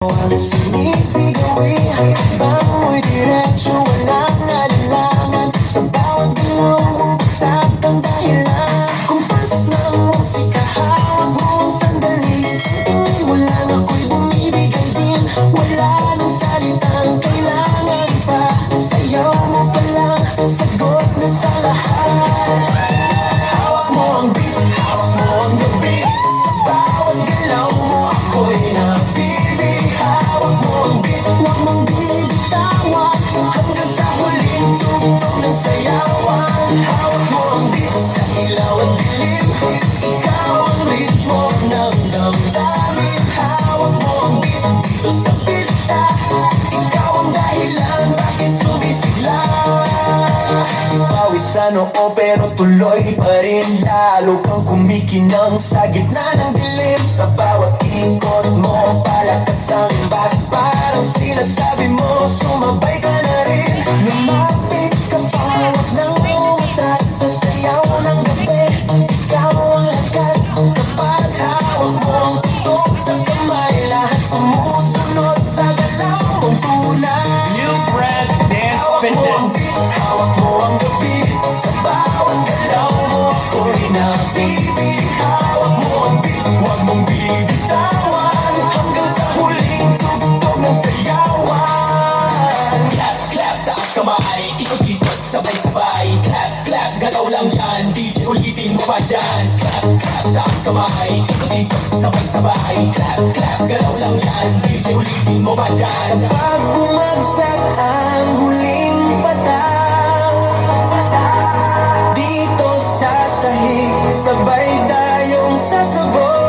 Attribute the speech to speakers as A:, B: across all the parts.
A: Ang sinisigawin, bango'y diretsyo, walang alinlangan. Sa bawat galaw mo, bagsak ang dahilan. Kumpas ng musika, hawag mo ang sandali. Sa tingin mo lang ako'y bumibigay din. Wala nang salitang kailangan pa. Sayaw mo pa lang, sagot na sa lahat. Hawak mo ang beat, hawak mo ang gabi. Sa bawat galaw mo, ako'y nabibig. Hawak mo ang beat, huwag mong bibitawan. Hanggang sa huling tugtog ng sayawan. Hawak mo ang beat sa ilaw at dilim. Ikaw ang ritmo ng damdamin. Hawak mo ang beat dito sa pista. Ikaw ang dahilan bakit sumisigla. Pawisan oo pero tuloy pa rin. Lalo kang kumikinang sa gitna ng dilim. Sa bawat ikot mo, palakas ang bass. Parang sinasabi mo, sumabay ka na rin. Lumapit ka pa, huwag nang umatras. Sa sayaw ng gabi, ikaw ang lakas. Kapag hawak mo ang tutok sa kamay, lahat sumusunod sa galaw mong tunay.
B: New Brands Dance Fitness.
A: Hawak mo ang gabi, sa bawat galaw mo ako'y nabibig. Hawak mo ang beat, huwag mong bibitawan. Hanggang sa huling tugtog ng sayawan. Clap, clap, taas kamay, ikot-ikot, sabay-sabay. Clap, clap, galaw lang yan, DJ ulitin mo pa dyan. Clap, clap, taas kamay, ikot-ikot, sabay-sabay. Clap, clap, galaw lang yan, DJ ulitin mo pa dyan. Kapag bumagsak ang huling patang, dito sa sahig, sabay tayong sasabog.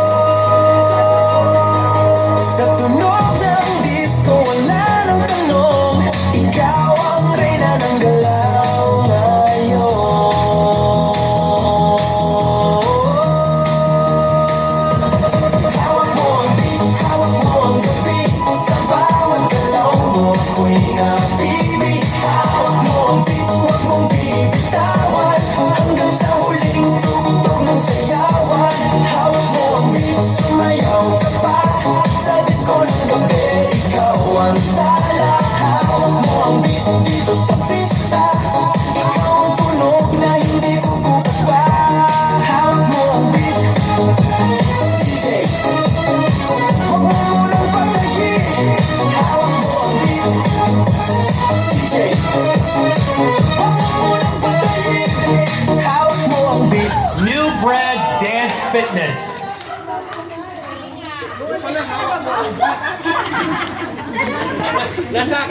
A: Sa tunog ng disco, wala nang tanong. Ikaw ang reyna ng galaw ngayon. Hawak mo ang beat, hawak mo ang gabi. Sa bawat galaw mo ako'y nabibig. Hawak mo ang beat, huwag mong bibitawan. Hanggang sa huling tugtog ng sayawan. Hawak mo ang beat, sumayaw ka pa. Sa disco ng gabi, ikaw ang tala. Hawak mo ang beat dito sa pista. Ikaw ang tunog na hindi kukupas pa. Hawak mo ang beat, DJ, huwag mo munang patayin. Hawak mo ang beat, DJ, huwag mo munang patayin. Hawak mo ang beat.
B: New Brands Dance Fitness.
C: Nasa akin.